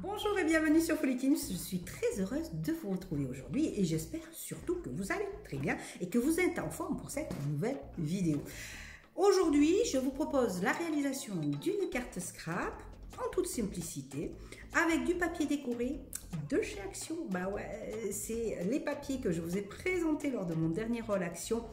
Bonjour et bienvenue sur Folie Teams. Je suis très heureuse de vous retrouver aujourd'hui et j'espère surtout que vous allez très bien et que vous êtes en forme pour cette nouvelle vidéo. Aujourd'hui, je vous propose la réalisation d'une carte scrap en toute simplicité avec du papier décoré de chez Action. Bah ouais, c'est les papiers que je vous ai présentés lors de mon dernier haul Action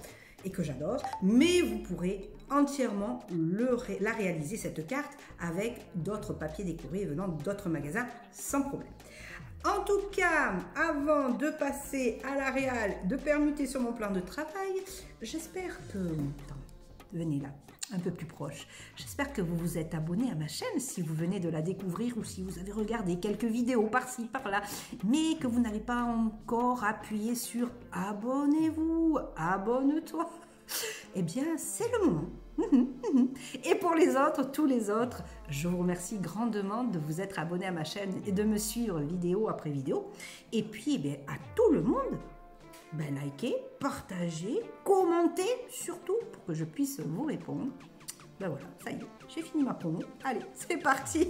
et que j'adore, mais vous pourrez entièrement la réaliser cette carte avec d'autres papiers décorés venant d'autres magasins sans problème. En tout cas, avant de passer à la réal, de permuter sur mon plan de travail, j'espère que... venez là, un peu plus proche. J'espère que vous vous êtes abonné à ma chaîne si vous venez de la découvrir ou si vous avez regardé quelques vidéos par-ci, par-là, mais que vous n'avez pas encore appuyé sur « Abonnez-vous »,« Abonne-toi ». Eh bien, c'est le moment. Et pour les autres, tous les autres, je vous remercie grandement de vous être abonné à ma chaîne et de me suivre vidéo après vidéo. Et puis, à tout le monde, likez, partagez, commentez surtout pour que je puisse vous répondre. Voilà, ça y est, j'ai fini ma promo. Allez, c'est parti.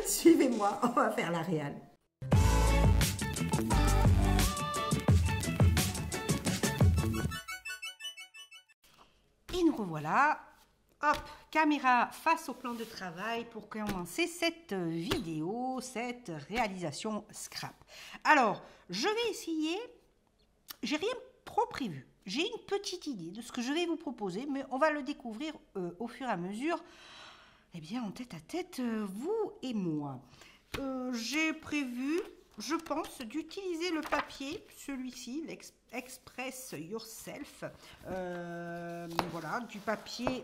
Suivez-moi, on va faire la réal. Et nous revoilà. Hop, caméra face au plan de travail pour commencer cette vidéo, cette réalisation scrap. Alors, je vais essayer, j'ai rien trop prévu. J'ai une petite idée de ce que je vais vous proposer, mais on va le découvrir au fur et à mesure, en tête à tête, vous et moi. J'ai prévu, je pense, d'utiliser le papier, celui-ci, l'Express Yourself. Voilà, du papier...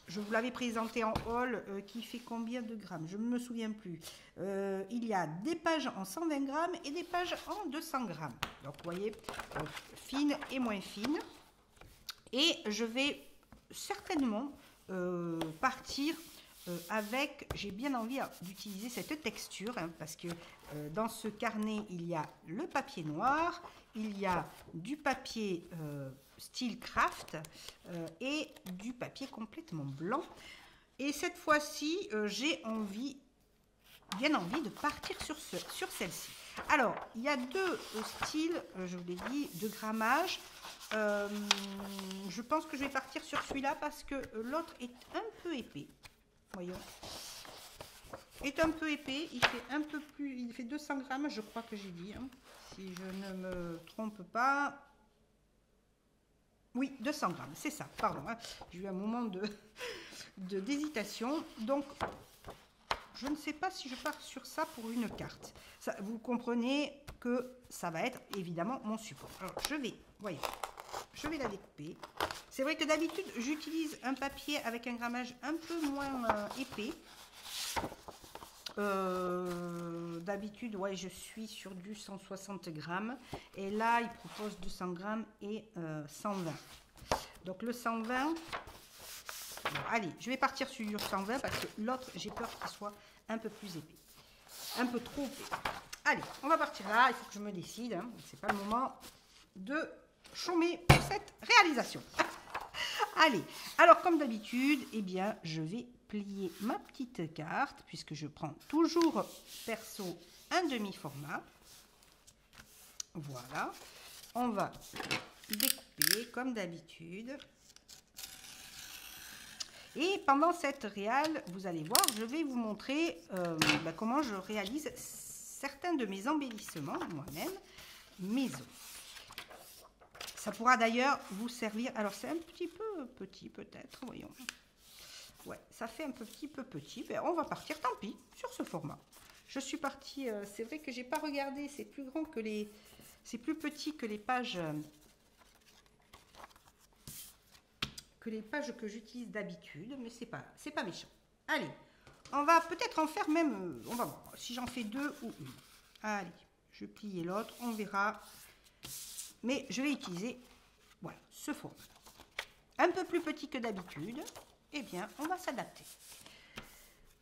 Je vous l'avais présenté en haul, qui fait combien de grammes? Je ne me souviens plus. Il y a des pages en 120 grammes et des pages en 200 grammes. Donc, vous voyez, fine et moins fine. Et je vais certainement partir avec... J'ai bien envie d'utiliser cette texture, parce que dans ce carnet, il y a le papier noir, il y a du papier... style craft et du papier complètement blanc. Et cette fois-ci, j'ai bien envie de partir sur celle-ci. Alors, il y a deux styles, je vous l'ai dit, de grammage. Je pense que je vais partir sur celui-là parce que l'autre est un peu épais. Voyons. Est un peu épais, il fait un peu plus, il fait 200 grammes, je crois que j'ai dit, si je ne me trompe pas. Oui, 200 grammes, c'est ça, pardon. J'ai eu un moment d'hésitation. Donc, je ne sais pas si je pars sur ça pour une carte. Ça, vous comprenez que ça va être évidemment mon support. Alors, je vais la découper. C'est vrai que d'habitude, j'utilise un papier avec un grammage un peu moins épais. D'habitude, je suis sur du 160 grammes et là il propose 200 grammes et 120. Donc le 120, bon, allez, je vais partir sur 120 parce que l'autre, j'ai peur qu'il soit un peu plus épais, un peu trop épais. Allez, on va partir là, il faut que je me décide, c'est pas le moment de chômer pour cette réalisation. Allez, alors comme d'habitude, je vais plier ma petite carte puisque je prends toujours perso un demi-format. Voilà, on va découper comme d'habitude. Et pendant cette réal, vous allez voir, je vais vous montrer comment je réalise certains de mes embellissements moi-même maison. Ça pourra d'ailleurs vous servir. Alors, c'est un petit peu petit, peut-être. Voyons. Ouais, ça fait un petit peu petit. On va partir, tant pis, sur ce format. Je suis partie. C'est vrai que j'ai pas regardé. C'est plus grand que les. C'est plus petit que les pages. Que j'utilise d'habitude. Mais c'est pas méchant. Allez, on va peut-être en faire même. On va voir si j'en fais deux ou une. Allez, je plie l'autre. On verra. Mais je vais utiliser, voilà, ce format. Un peu plus petit que d'habitude. On va s'adapter.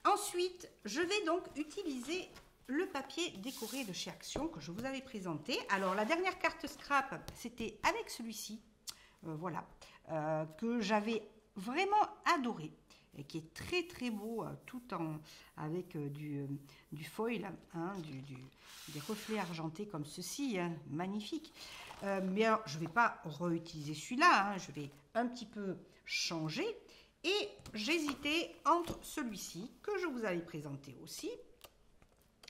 Ensuite, je vais donc utiliser le papier décoré de chez Action que je vous avais présenté. Alors, la dernière carte scrap, c'était avec celui-ci. Que j'avais vraiment adoré. et qui est très très beau, tout en avec du foil, hein, des reflets argentés comme ceci, hein, magnifique. Mais alors, je ne vais pas réutiliser celui-là, hein, je vais un petit peu changer. Et j'hésitais entre celui-ci, que je vous avais présenté aussi,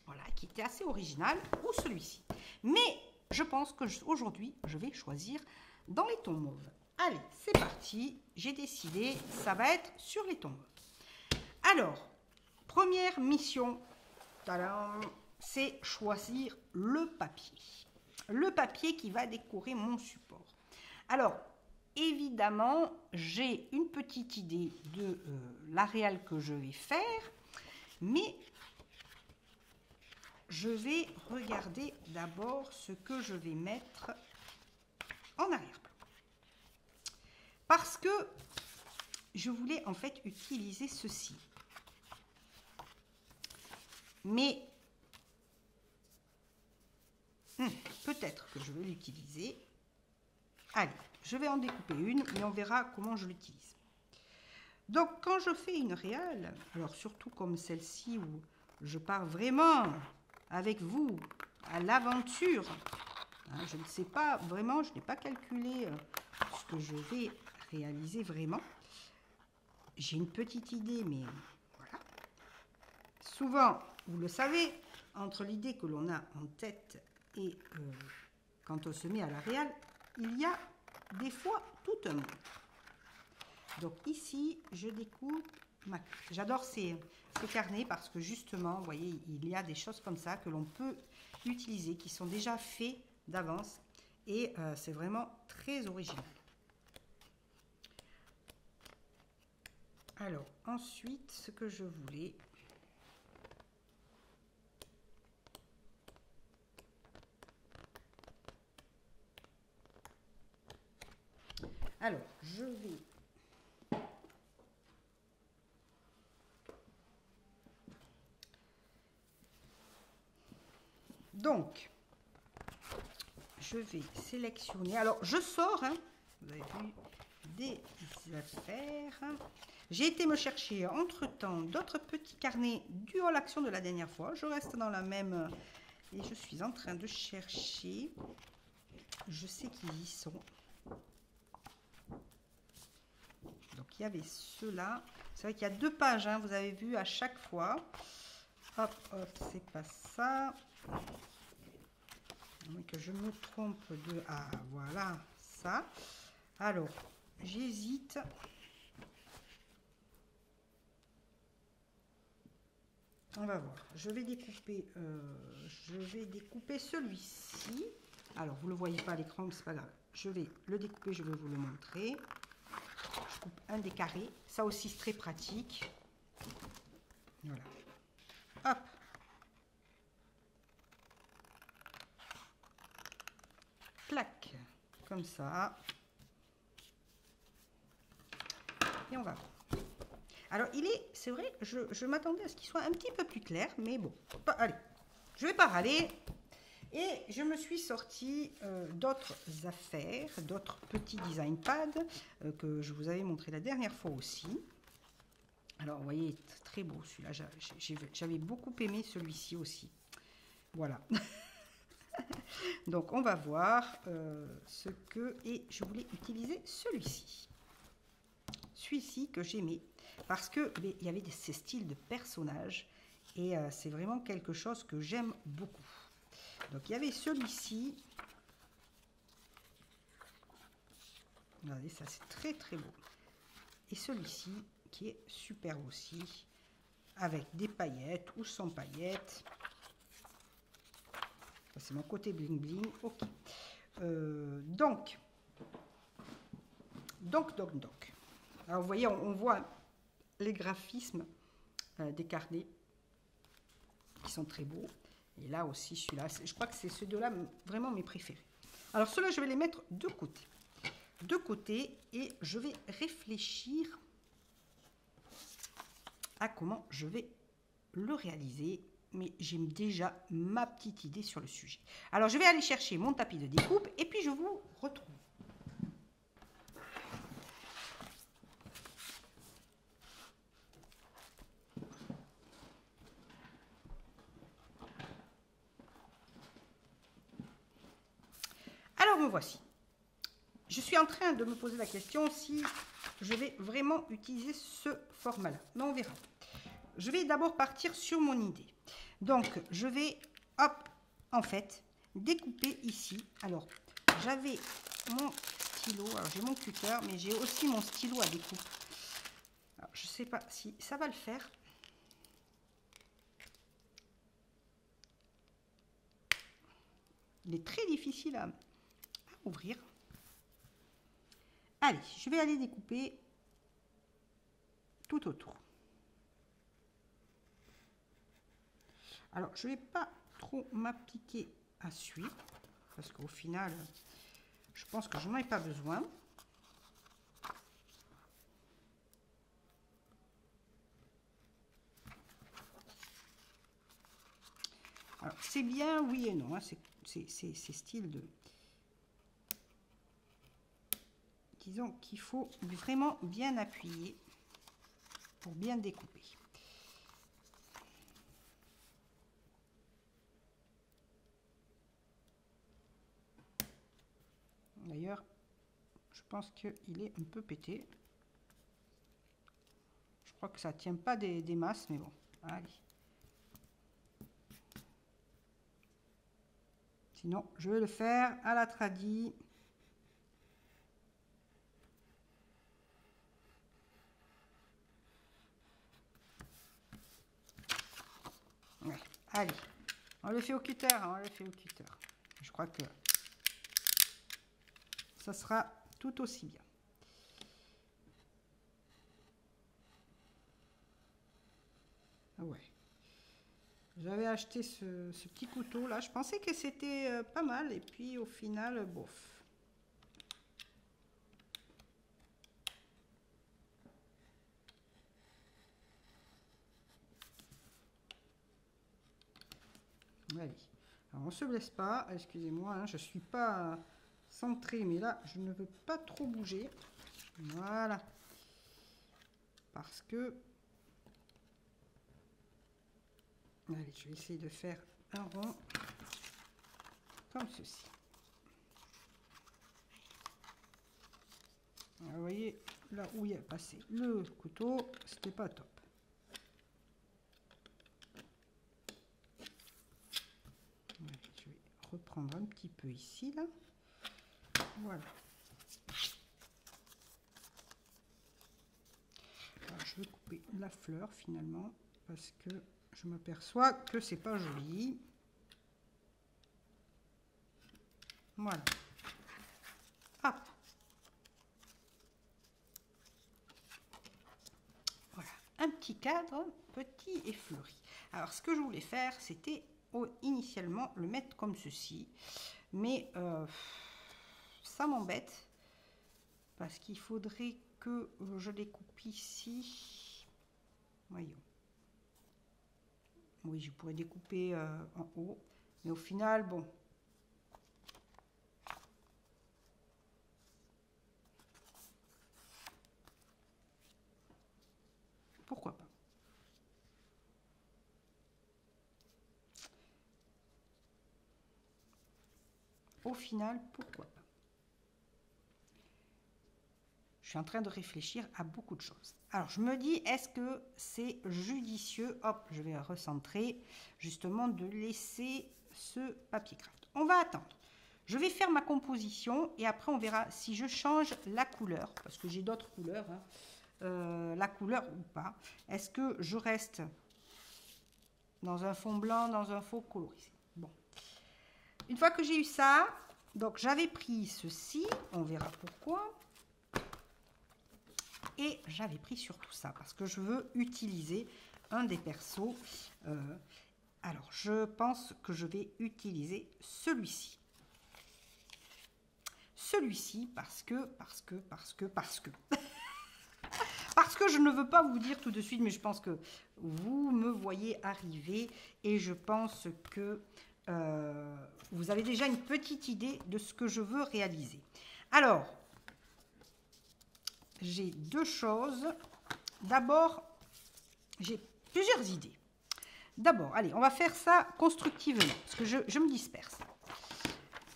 voilà, qui était assez original, ou celui-ci. Mais je pense qu'aujourd'hui, je vais choisir dans les tons mauves. Allez, c'est parti, j'ai décidé, ça va être sur les tons mauves. Alors, première mission, c'est choisir le papier. Le papier qui va décorer mon support. Alors, évidemment, j'ai une petite idée de l'aréal que je vais faire, mais je vais regarder d'abord ce que je vais mettre en arrière-plan. Parce que je voulais en fait utiliser ceci. Mais peut-être que je vais l'utiliser. Allez, je vais en découper une, mais on verra comment je l'utilise. Donc, quand je fais une réale, alors surtout comme celle-ci où je pars vraiment avec vous à l'aventure, hein, je ne sais pas vraiment, je n'ai pas calculé ce que je vais réaliser vraiment. J'ai une petite idée, mais voilà. Souvent, vous le savez, entre l'idée que l'on a en tête et quand on se met à la réale, il y a des fois tout un monde. Donc ici, je découpe ma carte. J'adore ces carnets parce que justement, vous voyez, il y a des choses comme ça que l'on peut utiliser, qui sont déjà faits d'avance et c'est vraiment très original. Alors, ensuite, ce que je voulais... Alors, je vais... Donc, je vais sélectionner... Alors, je sors, hein, vous avez vu, des affaires. J'ai été me chercher entre-temps d'autres petits carnets du Haul Action de la dernière fois. Je reste dans la même... Et je suis en train de chercher. Je sais qu'ils y sont. Donc, il y avait ceux-là. C'est vrai qu'il y a 2 pages, hein, vous avez vu, à chaque fois. Hop, hop, c'est pas ça. Que je me trompe de... Ah, voilà, ça. Alors, j'hésite. On va voir. Je vais découper celui-ci. Alors, vous ne le voyez pas à l'écran, mais c'est pas grave. Je vais le découper, je vais vous le montrer. Je coupe un des carrés. Ça aussi, c'est très pratique. Voilà. Hop. Clac. Comme ça. Et on va voir. Alors, c'est vrai, je m'attendais à ce qu'il soit un petit peu plus clair, mais bon, allez, je vais pas râler. Et je me suis sorti d'autres affaires, d'autres petits design pads que je vous avais montré la dernière fois aussi. Alors, vous voyez, très beau celui-là, j'avais beaucoup aimé celui-ci aussi. Voilà. Donc, on va voir ce que... Et je voulais utiliser celui-ci. Celui-ci que j'aimais. Parce qu'il y avait ces styles de personnages et c'est vraiment quelque chose que j'aime beaucoup. Donc il y avait celui-ci. Regardez, ça c'est très très beau. Et celui-ci qui est superbe aussi, avec des paillettes ou sans paillettes. C'est mon côté bling bling. Ok. Donc. Alors vous voyez, on voit les graphismes des carnets qui sont très beaux. Et là aussi, celui-là, je crois que c'est ceux deux-là vraiment mes préférés. Alors ceux-là, je vais les mettre de côté. De côté, et je vais réfléchir à comment je vais le réaliser. Mais j'ai déjà ma petite idée sur le sujet. Alors, je vais aller chercher mon tapis de découpe et puis je vous retrouve. voici. Je suis en train de me poser la question si je vais vraiment utiliser ce format-là. Mais on verra. Je vais d'abord partir sur mon idée. Donc, je vais, hop, en fait, découper ici. Alors, j'avais mon stylo. Alors, j'ai mon cutter, mais j'ai aussi mon stylo à découpe. Alors, je ne sais pas si ça va le faire. Il est très difficile à ouvrir. Allez, je vais aller découper tout autour. Alors, je ne vais pas trop m'appliquer à suivre, parce qu'au final, je pense que je n'en ai pas besoin. Alors, c'est bien, oui et non, hein, c'est style de... Disons qu'il faut vraiment bien appuyer pour bien découper. D'ailleurs, je pense qu'il est un peu pété. Je crois que ça ne tient pas des masses, mais bon, allez. Sinon, je vais le faire à la tradie. Ouais, allez, on le fait au cutter, on le fait au cutter. Je crois que ça sera tout aussi bien. Ouais. J'avais acheté ce petit couteau là, je pensais que c'était pas mal et puis au final, bof. Allez, alors on se blesse pas, excusez-moi, hein, je suis pas centrée, mais là je ne veux pas trop bouger. Voilà, parce que allez, je vais essayer de faire un rond comme ceci. Alors, vous voyez là où il a passé le couteau, c'était pas top. Je vais reprendre un petit peu ici là. Voilà. Alors, je vais couper la fleur finalement parce que je m'aperçois que c'est pas joli. Voilà. Hop. Voilà. Un petit cadre, petit et fleuri. Alors, ce que je voulais faire, c'était initialement le mettre comme ceci. Mais ça m'embête parce qu'il faudrait que je découpe ici. Voyons. Oui, je pourrais découper en haut, mais au final, bon. Pourquoi pas? Au final, pourquoi pas? Je suis en train de réfléchir à beaucoup de choses. Alors, je me dis, est-ce que c'est judicieux, hop, je vais recentrer, justement, de laisser ce papier craft. On va attendre. Je vais faire ma composition et après, on verra si je change la couleur, parce que j'ai d'autres couleurs, hein, la couleur ou pas. Est-ce que je reste dans un fond blanc, dans un fond colorisé? Bon. Une fois que j'ai eu ça, donc j'avais pris ceci, on verra pourquoi. Et j'avais pris surtout ça, parce que je veux utiliser un des persos. Alors, je pense que je vais utiliser celui-ci. Celui-ci, parce que... Parce que je ne veux pas vous dire tout de suite, mais je pense que vous me voyez arriver et je pense que vous avez déjà une petite idée de ce que je veux réaliser. Alors, j'ai deux choses. D'abord, j'ai plusieurs idées. D'abord, allez, on va faire ça constructivement, parce que je me disperse.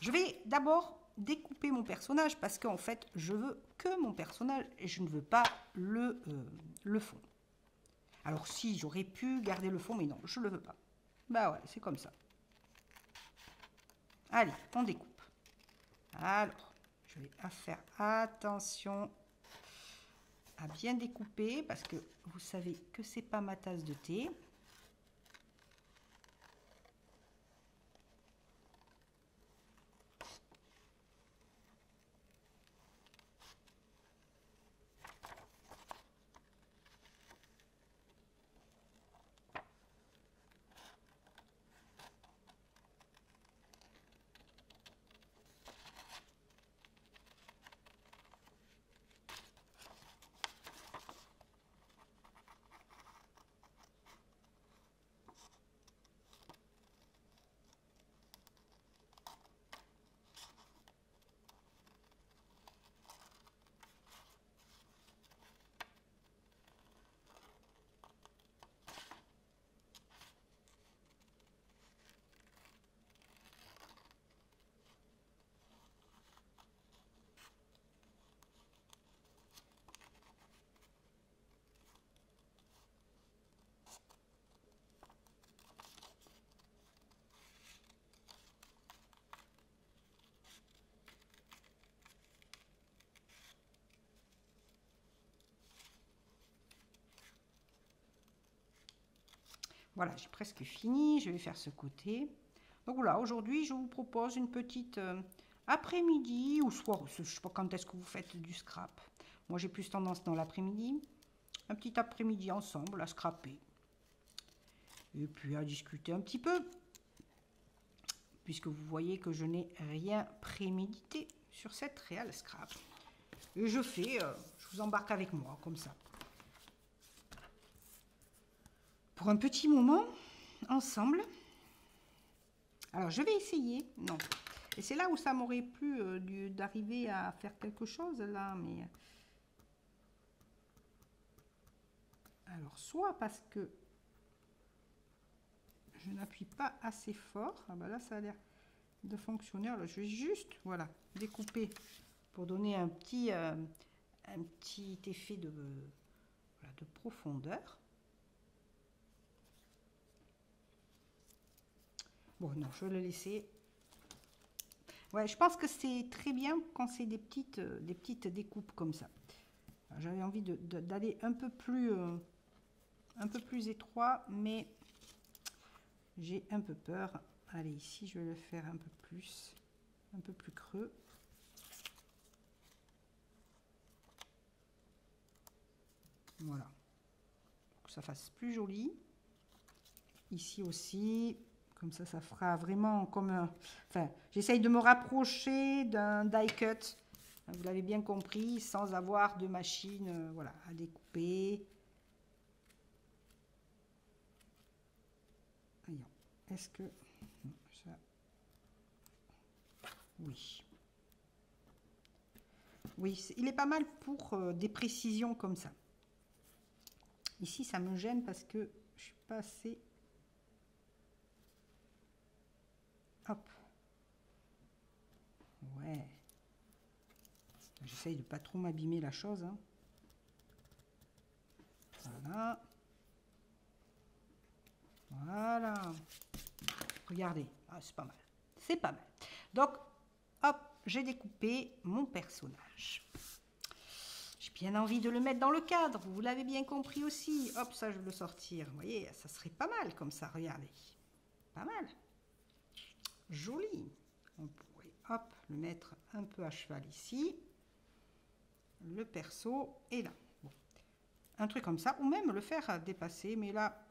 Je vais d'abord découper mon personnage parce qu'en fait, je veux que mon personnage et je ne veux pas le fond. Alors si, j'aurais pu garder le fond, mais non, je ne le veux pas. Bah ouais, c'est comme ça. Allez, on découpe. Alors, je vais faire attention à bien découper parce que vous savez que c'est pas ma tasse de thé. Voilà, j'ai presque fini. Je vais faire ce côté. Donc voilà, aujourd'hui, je vous propose une petite après-midi ou soir. Je ne sais pas quand est-ce que vous faites du scrap. Moi, j'ai plus tendance dans l'après-midi. Un petit après-midi ensemble à scraper. Et puis à discuter un petit peu. Puisque vous voyez que je n'ai rien prémédité sur cette réelle scrap. Et je vous embarque avec moi, comme ça. Pour un petit moment, ensemble. Alors, je vais essayer. Non. Et c'est là où ça m'aurait plu d'arriver à faire quelque chose, là. Mais alors, soit parce que je n'appuie pas assez fort. Ah ben là, ça a l'air de fonctionner. Alors, je vais juste, voilà, découper pour donner un petit effet de profondeur. Bon, non, je vais le laisser. Ouais, je pense que c'est très bien quand c'est des petites découpes comme ça. J'avais envie d'aller un peu plus étroit, mais j'ai un peu peur. Allez, ici, je vais le faire un peu plus creux. Voilà. Pour que ça fasse plus joli. Ici aussi. Comme ça, ça fera vraiment comme un... Enfin, j'essaye de me rapprocher d'un die cut. Vous l'avez bien compris, sans avoir de machine voilà, à découper. Est-ce que... Ça... Oui. Oui, il est pas mal pour des précisions comme ça. Ici, ça me gêne parce que je suis pas assez... Hop. Ouais. J'essaye de pas trop m'abîmer la chose. Hein. Voilà. Voilà. Regardez. Ah, c'est pas mal. C'est pas mal. Donc, hop, j'ai découpé mon personnage. J'ai bien envie de le mettre dans le cadre. Vous l'avez bien compris aussi. Hop, ça, je vais le sortir. Vous voyez, ça serait pas mal comme ça. Regardez. Pas mal. Joli. On pourrait, hop, le mettre un peu à cheval ici. Le perso est là. Bon. Un truc comme ça. Ou même le faire dépasser. Mais là,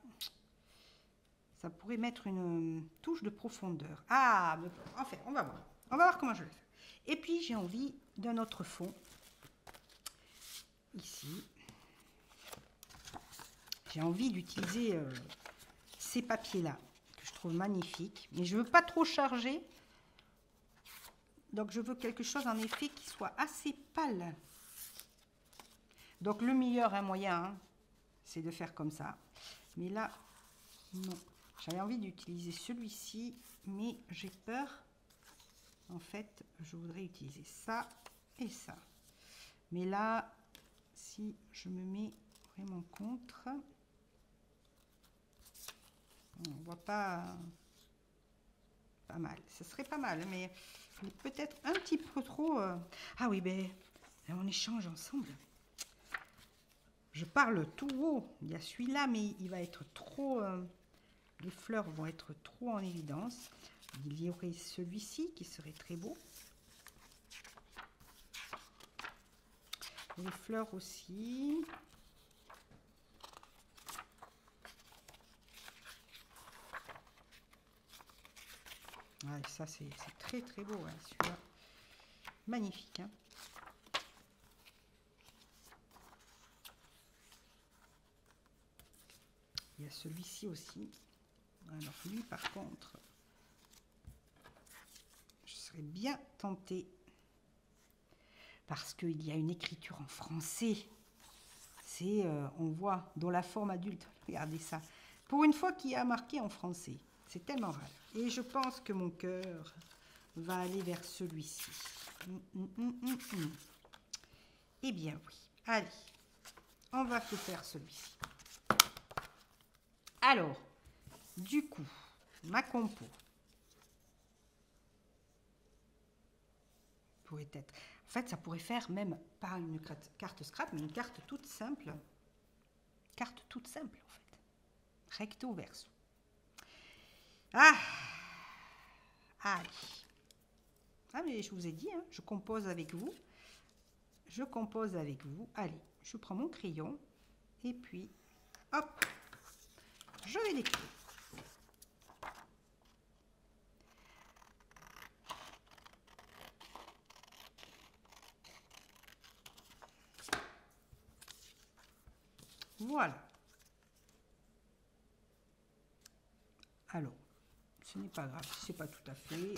ça pourrait mettre une touche de profondeur. Ah, mais enfin, on va voir. On va voir comment je vais le faire. Et puis, j'ai envie d'un autre fond. Ici. J'ai envie d'utiliser ces papiers-là, que je trouve magnifiques. Mais je ne veux pas trop charger. Donc, je veux quelque chose, en effet, qui soit assez pâle. Donc, le meilleur moyen, c'est de faire comme ça. Mais là, non. J'avais envie d'utiliser celui-ci, mais j'ai peur en fait, je voudrais utiliser ça et ça. Mais là, si je me mets vraiment contre, on voit pas mal. Ce serait pas mal, mais peut-être un petit peu trop... Ah oui, ben, on échange ensemble. Je parle tout haut. Il y a celui-là, mais il va être trop... les fleurs vont être trop en évidence. Il y aurait celui-ci qui serait très beau. Les fleurs aussi. Ouais, ça, c'est très très beau, hein, celui-là. Magnifique. Hein. Il y a celui-ci aussi. Alors lui, par contre, je serais bien tentée. Parce qu'il y a une écriture en français. C'est, on voit, dans la forme adulte. Regardez ça. Pour une fois qu'il y a marqué en français. C'est tellement rare. Et je pense que mon cœur va aller vers celui-ci. Eh bien oui. Allez, on va se faire celui-ci. Alors, du coup, ma compo pourrait être... En fait, ça pourrait faire même pas une carte scrap, mais une carte toute simple. Carte toute simple, en fait. Recto verso. Ah! Allez. Ah, mais je vous ai dit, hein, je compose avec vous. Je compose avec vous. Allez, je prends mon crayon. Et puis, hop, je vais l'écrire. Voilà. Alors, ce n'est pas grave, c'est pas tout à fait.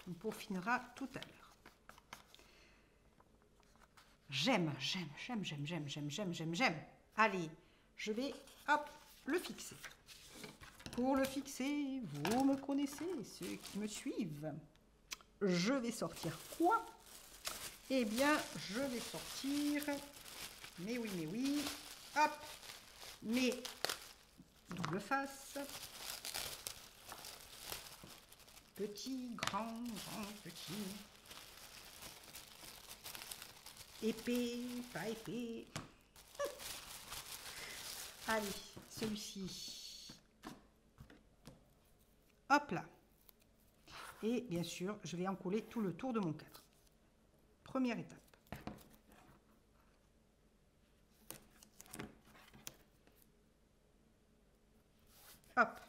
On peaufinera tout à l'heure. J'aime. Allez, je vais, hop, le fixer. Pour le fixer, vous me connaissez, ceux qui me suivent. Je vais sortir quoi? Eh bien, je vais sortir, mais oui, hop, mes double face. Petit, grand, petit. Épais, pas épais. Allez, celui-ci. Hop là. Et bien sûr, je vais encoller tout le tour de mon cadre. Première étape. Hop.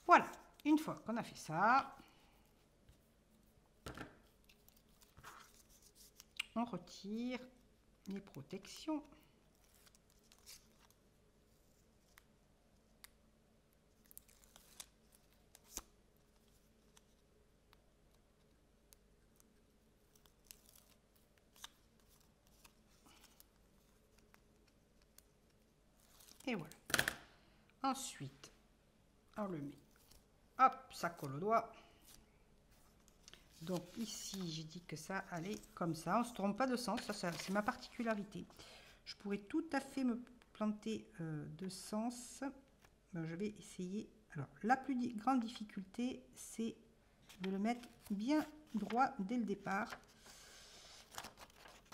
Voilà, une fois qu'on a fait ça, on retire les protections. Et voilà. Ensuite, on le met. Hop, ça colle au doigt. Donc ici, j'ai dit que ça allait comme ça. On ne se trompe pas de sens, ça c'est ma particularité. Je pourrais tout à fait me planter de sens. Ben, je vais essayer. Alors, la plus grande difficulté, c'est de le mettre bien droit dès le départ.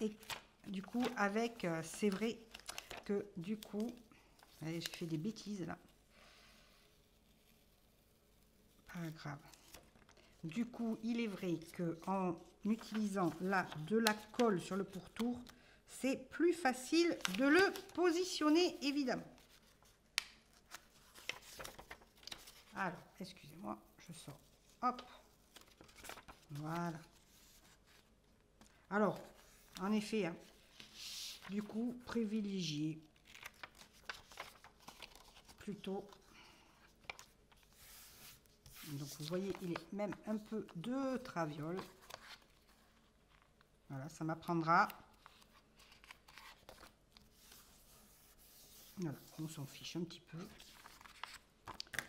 Et du coup, avec, c'est vrai que du coup, allez, je fais des bêtises là. Pas grave. Du coup, il est vrai que en utilisant là de la colle sur le pourtour, c'est plus facile de le positionner, évidemment. Alors, excusez-moi, je sors. Hop. Voilà. Alors, en effet, hein, du coup, privilégier plutôt. Donc, vous voyez, il est même un peu de traviole. Voilà, ça m'apprendra. Voilà, on s'en fiche un petit peu.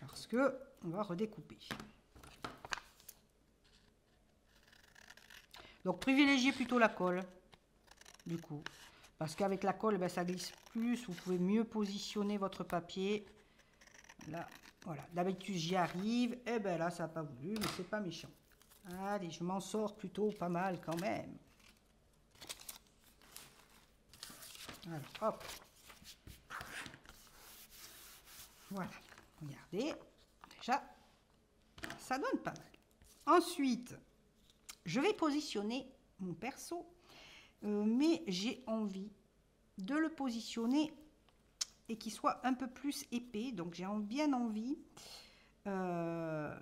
Parce que on va redécouper. Donc, privilégiez plutôt la colle, du coup. Parce qu'avec la colle, ben, ça glisse plus. Vous pouvez mieux positionner votre papier. Là, voilà. D'habitude, j'y arrive. Et ben là, ça n'a pas voulu, mais c'est pas méchant. Allez, je m'en sors plutôt pas mal quand même. Alors, hop. Voilà. Regardez. Déjà, ça donne pas mal. Ensuite, je vais positionner mon perso. Mais j'ai envie de le positionner et qu'il soit un peu plus épais. Donc, j'ai bien envie de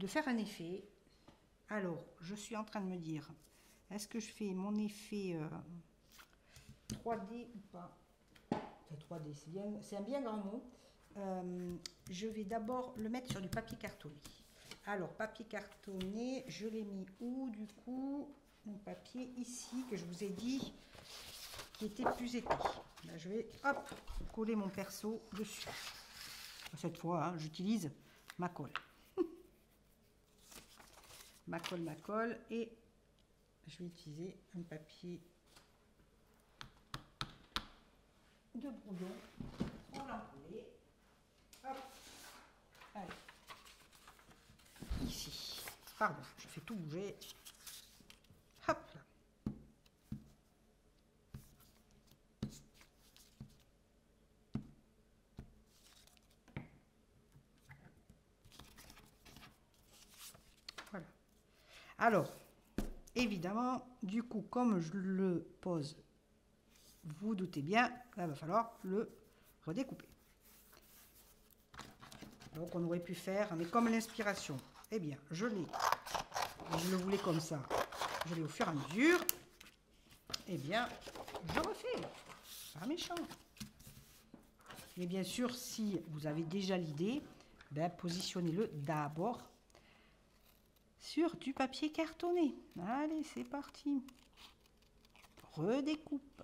faire un effet. Alors, je suis en train de me dire, est-ce que je fais mon effet 3D ou pas? Enfin, 3D, c'est un bien grand mot. Je vais d'abord le mettre sur du papier cartonné. Alors, papier cartonné, je l'ai mis où du coup? Mon papier ici, que je vous ai dit, qui était plus épais. Là, je vais, hop, coller mon perso dessus. Cette fois, hein, j'utilise ma colle. ma colle, et je vais utiliser un papier de brouillon pour l'encoller. Hop, allez. Ici, pardon, je fais tout bouger. Hop là. Voilà. Alors, évidemment, du coup, comme je le pose, vous doutez bien, il va falloir le redécouper. Donc, on aurait pu faire, mais comme l'inspiration, eh bien, je le voulais comme ça, je l'ai au fur et à mesure, eh bien, je refais. Pas méchant. Mais bien sûr, si vous avez déjà l'idée, ben, positionnez-le d'abord sur du papier cartonné. Allez, c'est parti. Redécoupe.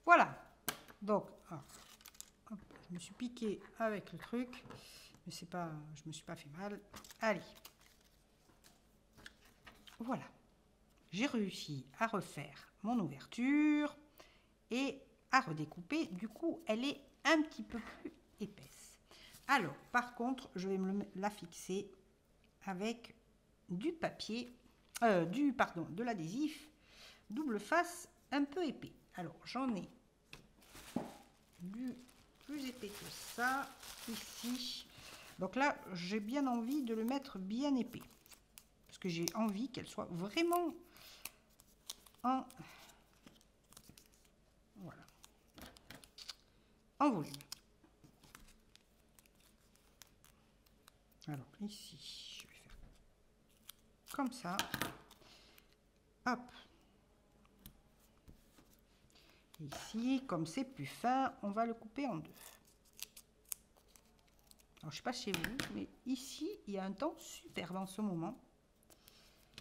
Voilà. Donc, alors, hop, je me suis piqué avec le truc, mais c'est pas, je me suis pas fait mal. Allez. Voilà. J'ai réussi à refaire mon ouverture et à redécouper. Du coup, elle est un petit peu plus épaisse. Alors, par contre, je vais la fixer avec du papier, de l'adhésif double face un peu épais. Alors, j'en ai du plus épais que ça, ici. Donc là, j'ai bien envie de le mettre bien épais. Parce que j'ai envie qu'elle soit vraiment en... Voilà. En volume. Alors, ici, je vais faire comme ça. Hop. Ici, comme c'est plus fin, on va le couper en deux. Alors, je ne sais pas chez vous, mais ici, il y a un temps superbe en ce moment.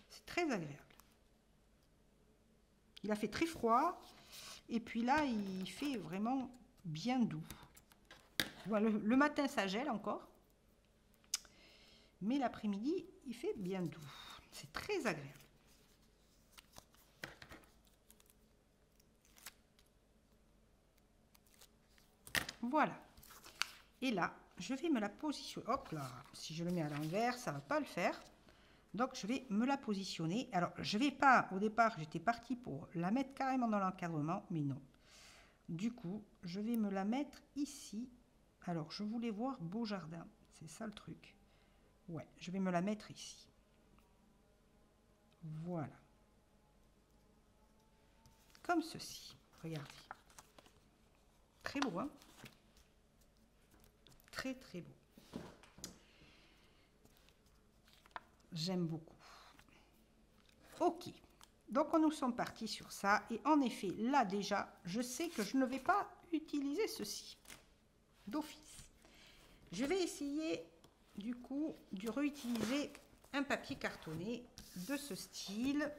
C'est très agréable. Il a fait très froid. Et puis là, il fait vraiment bien doux. Voilà, le matin, ça gèle encore. Mais l'après-midi, il fait bien doux. C'est très agréable. Voilà. Et là, je vais me la positionner. Hop là, si je le mets à l'envers, ça ne va pas le faire. Donc, je vais me la positionner. Alors, je ne vais pas, au départ, j'étais partie pour la mettre carrément dans l'encadrement, mais non. Du coup, je vais me la mettre ici. Alors, je voulais voir Beau Jardin. C'est ça le truc. Ouais, je vais me la mettre ici. Voilà. Comme ceci. Regardez. Très beau, hein? Très, très beau. J'aime beaucoup. Ok. Donc, nous sommes partis sur ça. Et en effet, là, déjà, je sais que je ne vais pas utiliser ceci d'office. Je vais essayer, du coup, de réutiliser un papier cartonné de ce style.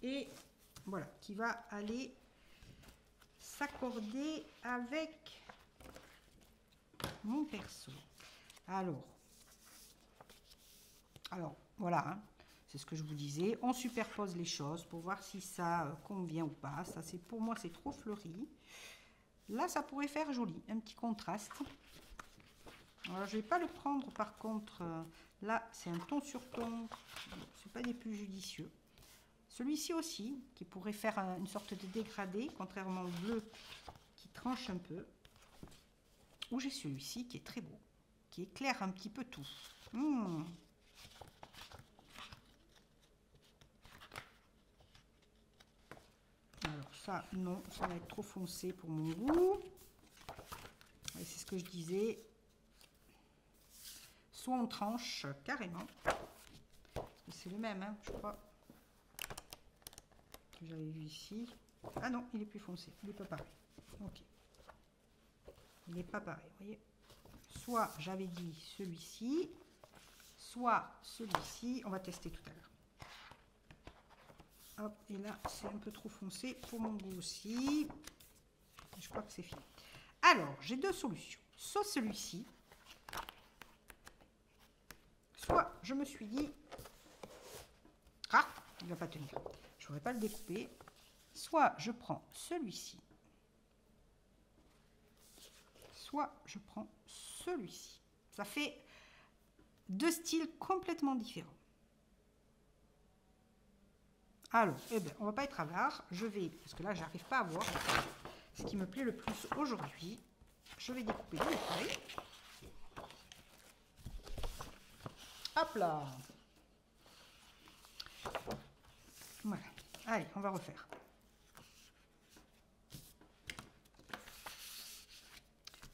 Et voilà, qui va aller s'accorder avec mon perso. Alors voilà, hein, c'est ce que je vous disais. On superpose les choses pour voir si ça convient ou pas. Ça, c'est pour moi, c'est trop fleuri. Là, ça pourrait faire joli, un petit contraste. Alors, je vais pas le prendre, par contre, là, c'est un ton sur ton. C'est pas des plus judicieux. Celui-ci aussi, qui pourrait faire une sorte de dégradé, contrairement au bleu qui tranche un peu. Ou j'ai celui-ci qui est très beau, qui éclaire un petit peu tout. Alors ça, non, ça va être trop foncé pour mon goût. Et c'est ce que je disais. Soit on tranche carrément. C'est le même, hein, je crois. Que j'avais vu ici. Ah non, il est plus foncé. Il n'est pas pareil. Ok. Il n'est pas pareil, vous voyez. Soit j'avais dit celui-ci, soit celui-ci. On va tester tout à l'heure. Hop, et là, c'est un peu trop foncé pour mon goût aussi. Je crois que c'est fini. Alors, j'ai deux solutions. Soit celui-ci, soit je me suis dit, ah, il ne va pas tenir. Je ne pourrais pas le découper. Soit je prends celui-ci, soit je prends celui-ci. Ça fait deux styles complètement différents. Alors, eh bien, on va pas être avare. Je vais, parce que là, j'arrive pas à voir ce qui me plaît le plus aujourd'hui. Je vais découper les feuilles. Hop là. Voilà. Allez, on va refaire.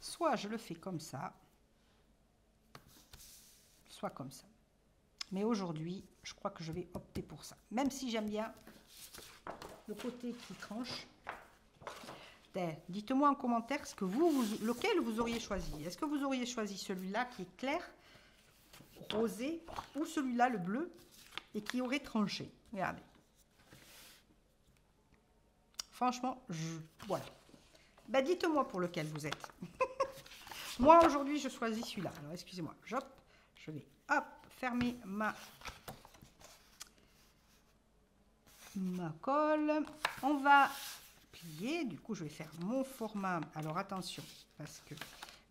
Soit je le fais comme ça, soit comme ça. Mais aujourd'hui, je crois que je vais opter pour ça. Même si j'aime bien le côté qui tranche. Dites-moi en commentaire ce que lequel vous auriez choisi. Est-ce que vous auriez choisi celui-là qui est clair, rosé, ou celui-là, le bleu, et qui aurait tranché? Regardez. Franchement, voilà. Ben, dites-moi pour lequel vous êtes. Moi, aujourd'hui, je choisis celui-là. Alors, excusez-moi. Je vais, hop, fermer ma colle. On va plier. Du coup, je vais faire mon format. Alors, attention, parce que,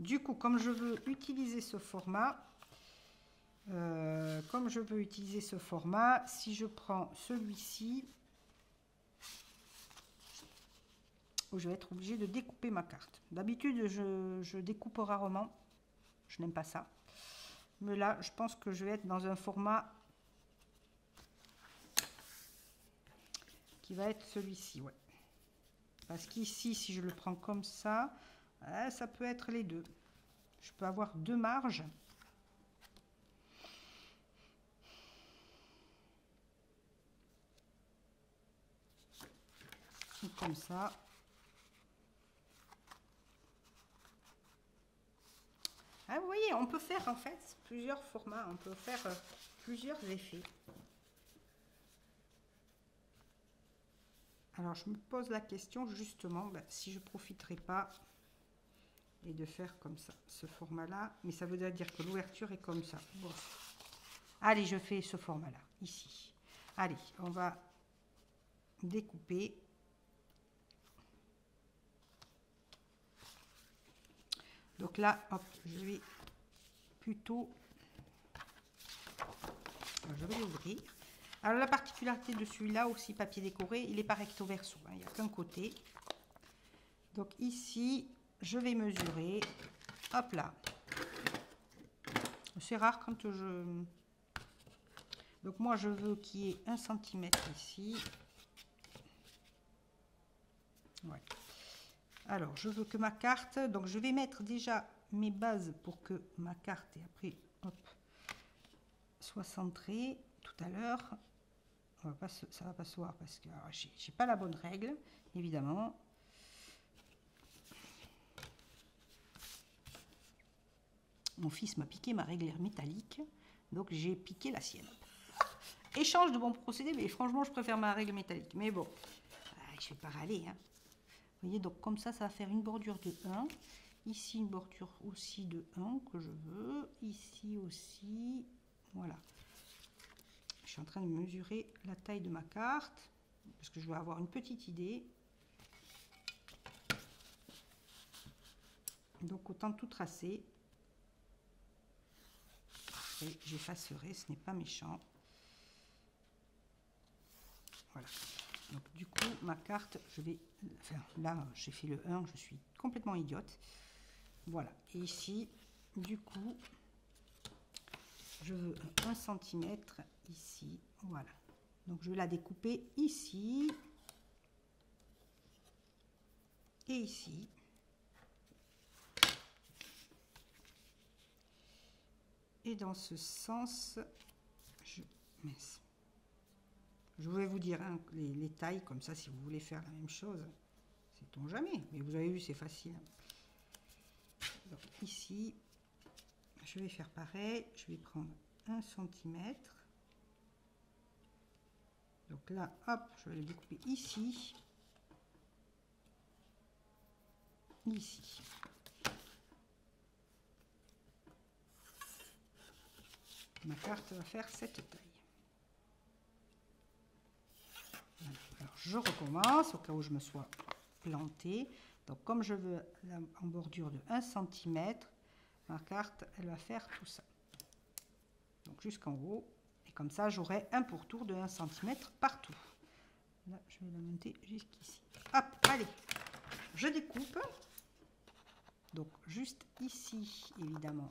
du coup, comme je veux utiliser ce format, si je prends celui-ci, je vais être obligée de découper ma carte. D'habitude, je découpe rarement. Je n'aime pas ça. Mais là, je pense que je vais être dans un format qui va être celui-ci. Ouais. Parce qu'ici, si je le prends comme ça, ça peut être les deux. Je peux avoir deux marges. Comme ça. Ah, vous voyez, on peut faire en fait plusieurs formats, on peut faire plusieurs effets. Alors je me pose la question justement si je ne profiterai pas et de faire comme ça, ce format-là, mais ça voudrait dire que l'ouverture est comme ça. Bon. Allez, je fais ce format-là, ici. Allez, on va découper. Donc là, hop, je vais plutôt... Je vais l'ouvrir. Alors la particularité de celui-là aussi, papier décoré, il est pas recto verso, hein, il n'y a qu'un côté. Donc ici, je vais mesurer. Hop là. C'est rare quand je... Donc moi, je veux qu'il y ait 1 cm ici. Ouais. Alors, je veux que ma carte... Donc, je vais mettre déjà mes bases pour que ma carte, et après, hop, soit centrée tout à l'heure. Ça va pas se voir parce que j'ai pas la bonne règle, évidemment. Mon fils m'a piqué ma règle métallique, donc j'ai piqué la sienne. Échange de bons procédés, mais franchement, je préfère ma règle métallique. Mais bon, je vais pas râler, hein. Vous voyez, donc comme ça, ça va faire une bordure de 1. Ici, une bordure aussi de 1 que je veux. Ici aussi. Voilà. Je suis en train de mesurer la taille de ma carte parce que je veux avoir une petite idée. Donc, autant tout tracer. Et j'effacerai, ce n'est pas méchant. Voilà. Donc du coup, ma carte, je vais... Enfin, là, j'ai fait le 1, je suis complètement idiote. Voilà. Et ici, du coup, je veux 1 cm ici. Voilà. Donc je vais la découper ici. Et ici. Et dans ce sens, mince. Je vais vous dire hein, les tailles, comme ça, si vous voulez faire la même chose, sait-on jamais. Mais vous avez vu, c'est facile. Donc ici, je vais faire pareil. Je vais prendre 1 cm. Donc là, hop, je vais le découper ici. Ici. Ma carte va faire cette taille. Voilà. Alors, je recommence au cas où je me sois plantée. Donc, comme je veux en bordure de 1 cm, ma carte, elle va faire tout ça. Donc, jusqu'en haut. Et comme ça, j'aurai un pourtour de 1 cm partout. Là, je vais la monter jusqu'ici. Hop, allez, je découpe. Donc, juste ici, évidemment.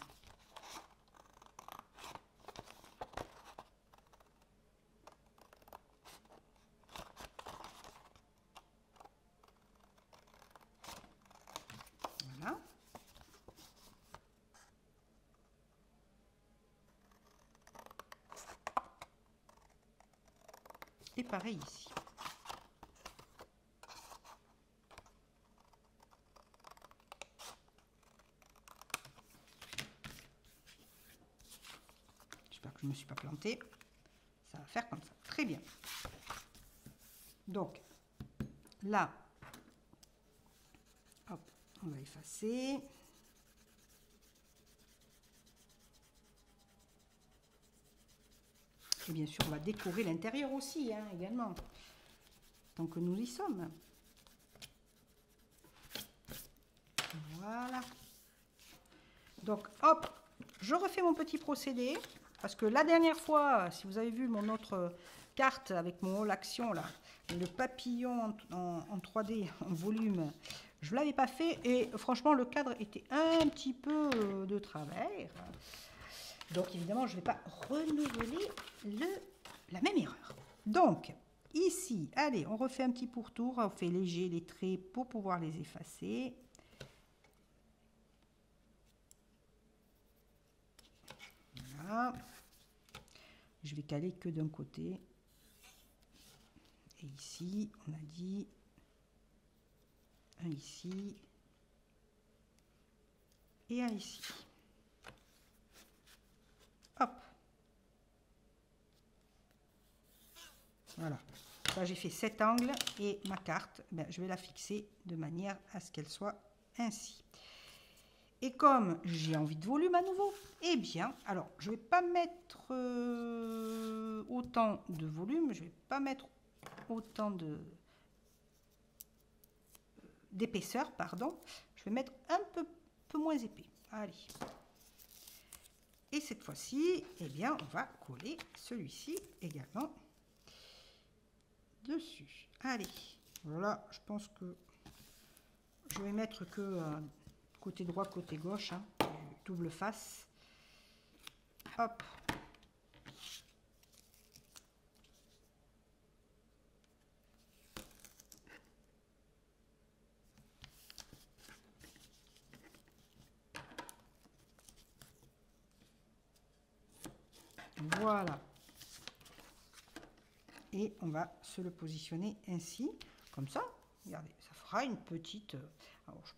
Voilà. Et pareil ici. J'espère que je ne me suis pas plantée. Ça va faire comme ça. Très bien. Donc, là, hop, On va effacer. Et bien sûr, on va décorer l'intérieur aussi, hein, également, tant que nous y sommes. Voilà. Donc, hop, je refais mon petit procédé, parce que la dernière fois, si vous avez vu mon autre carte avec mon All Action, là, le papillon en 3D, en volume, je ne l'avais pas fait, et franchement, le cadre était un petit peu de travers. Donc, évidemment, je ne vais pas renouveler la même erreur. Donc, ici, allez, on refait un petit pourtour, on fait léger les traits pour pouvoir les effacer. Voilà. Je vais caler que d'un côté. Et ici, on a dit un ici et un ici. Hop. Voilà. Là, j'ai fait cet angle et ma carte, ben, je vais la fixer de manière à ce qu'elle soit ainsi. Et comme j'ai envie de volume à nouveau, eh bien, alors, je ne vais pas mettre autant de volume, je ne vais pas mettre autant d'épaisseur, pardon. Je vais mettre un peu moins épais. Allez. Et cette fois-ci, eh bien, on va coller celui-ci également dessus. Allez. Voilà, je pense que je vais mettre que côté droit, côté gauche, hein, double face. Hop. Voilà. Et on va se le positionner ainsi, comme ça. Regardez, ça fera une petite, alors,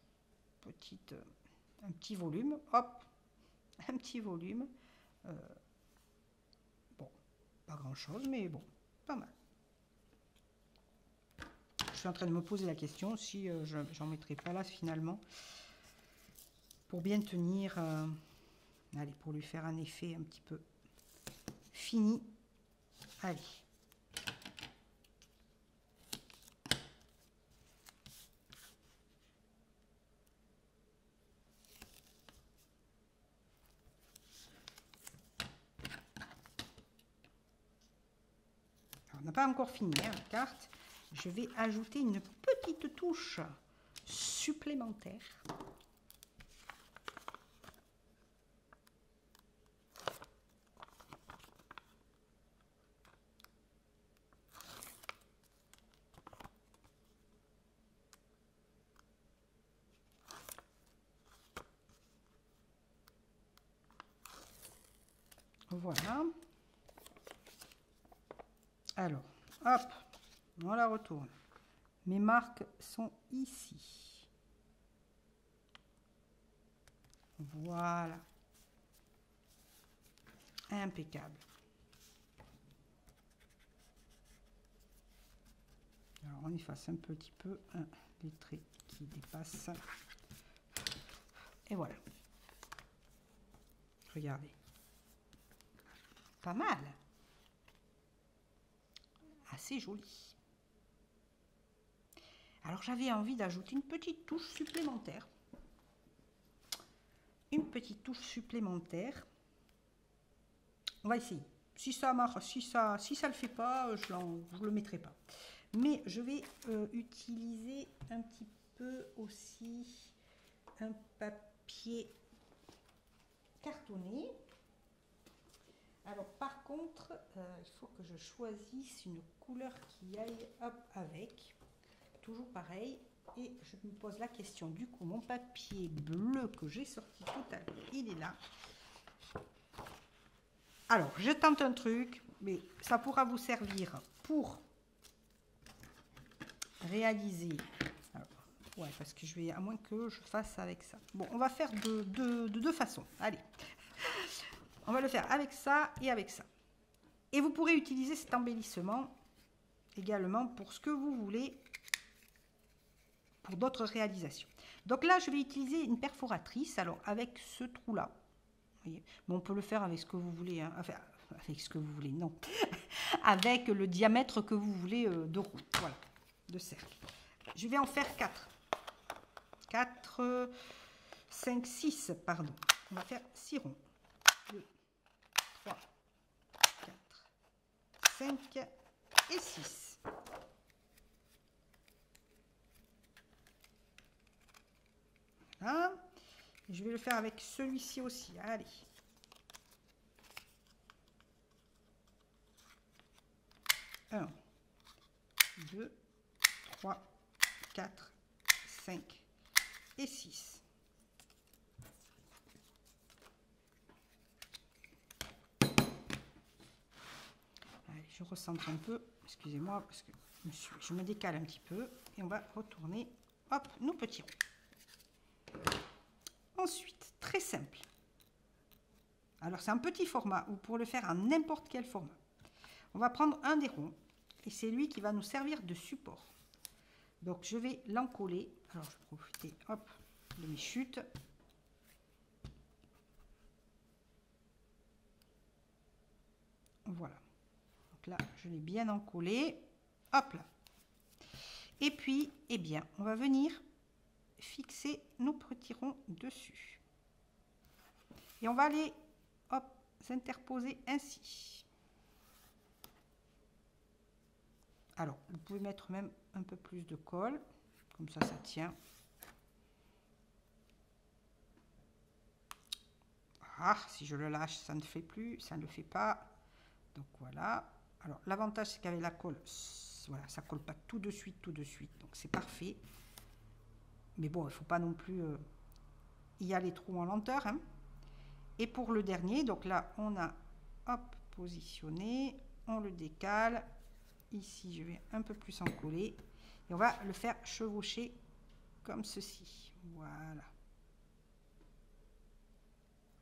un petit volume. Hop, un petit volume. Bon, pas grand-chose, mais bon, pas mal. Je suis en train de me poser la question si j'en mettrai pas là finalement pour bien tenir. Allez, pour lui faire un effet un petit peu fini. Allez. Alors, on n'a pas encore fini hein, la carte. Je vais ajouter une petite touche supplémentaire. Voilà. Alors, hop, on la retourne. Mes marques sont ici. Voilà. Impeccable. Alors, on efface un petit peu les traits qui dépassent. Et voilà. Regardez. Pas mal. Assez joli. Alors, j'avais envie d'ajouter une petite touche supplémentaire. Une petite touche supplémentaire. On va essayer. Si ça marche, si ça le fait pas, je le mettrai pas. Mais je vais utiliser un petit peu aussi un papier cartonné. Alors par contre, il faut que je choisisse une couleur qui aille hop avec. Toujours pareil. Et je me pose la question, du coup, mon papier bleu que j'ai sorti tout à l'heure, il est là. Alors, je tente un truc, mais ça pourra vous servir pour réaliser. Alors, ouais, parce que je vais, à moins que je fasse avec ça. Bon, on va faire de deux façons. Allez, on va le faire avec ça et avec ça. Et vous pourrez utiliser cet embellissement également pour ce que vous voulez, pour d'autres réalisations. Donc là, je vais utiliser une perforatrice, alors avec ce trou-là. Mais on peut le faire avec ce que vous voulez, hein. Enfin, avec ce que vous voulez, non. Avec le diamètre que vous voulez de roue, voilà, de cercle. Je vais en faire 4. 4, 5, 6, pardon. On va faire 6 ronds. 2, 3, 4, 5 et 6. Voilà. Je vais le faire avec celui-ci aussi. Allez. Un, 2, 3, 4, 5 et 6. Allez, je recentre un peu. Excusez-moi, parce que je me décale un petit peu. Et on va retourner, hop, nos petits ronds. Ensuite, très simple. Alors, c'est un petit format. Vous pourrez le faire à n'importe quel format. On va prendre un des ronds. Et c'est lui qui va nous servir de support. Donc, je vais l'encoller. Alors, je vais profiter, hop, de mes chutes. Voilà. Donc là, je l'ai bien encollé. Hop là. Et puis, eh bien, on va venir fixer nos petits ronds dessus. Et on va les, hop, s'interposer ainsi. Alors, vous pouvez mettre même un peu plus de colle. Comme ça, ça tient. Ah, si je le lâche, ça ne fait plus, ça ne le fait pas. Donc voilà. Alors, l'avantage, c'est qu'avec la colle, voilà, ça ne colle pas tout de suite. Donc, c'est parfait. Mais bon, il ne faut pas non plus y aller trop en lenteur, hein. Et pour le dernier, donc là, on a, hop, positionné. On le décale. Ici, je vais un peu plus en coller. Et on va le faire chevaucher comme ceci. Voilà.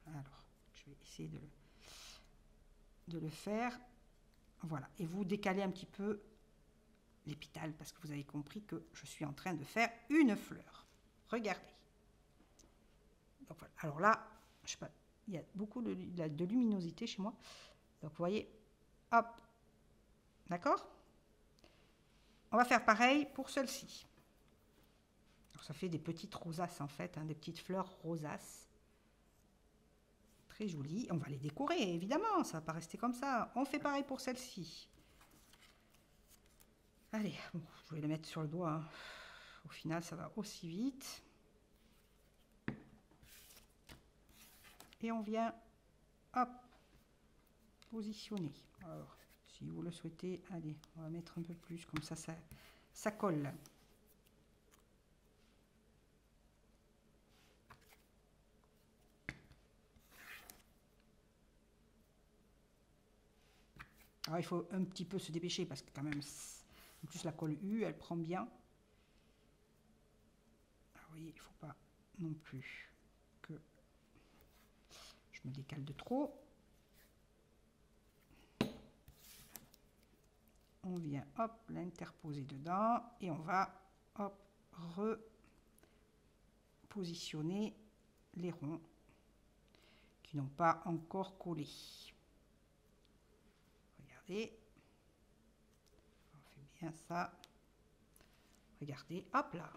Alors, je vais essayer de le faire. Voilà. Et vous décalez un petit peu les pétales parce que vous avez compris que je suis en train de faire une fleur. Regardez. Donc voilà. Alors là, je sais pas, il y a beaucoup de luminosité chez moi. Donc vous voyez, hop. D'accord? On va faire pareil pour celle-ci. Ça fait des petites rosaces en fait, hein, des petites fleurs rosaces. Très jolies. On va les décorer, évidemment, ça ne va pas rester comme ça. On fait pareil pour celle-ci. Allez, bon, je vais les mettre sur le doigt, hein. Au final, ça va aussi vite. Et on vient, hop, positionner. Alors, si vous le souhaitez, allez, on va mettre un peu plus, comme ça colle. Alors, il faut un petit peu se dépêcher parce que quand même, en plus la colle U, elle prend bien. Alors, vous voyez, il ne faut pas non plus que je me décale de trop. On vient, hop, l'interposer dedans et on va, hop, repositionner les ronds qui n'ont pas encore collé. Regardez, on fait bien ça. Regardez, hop là.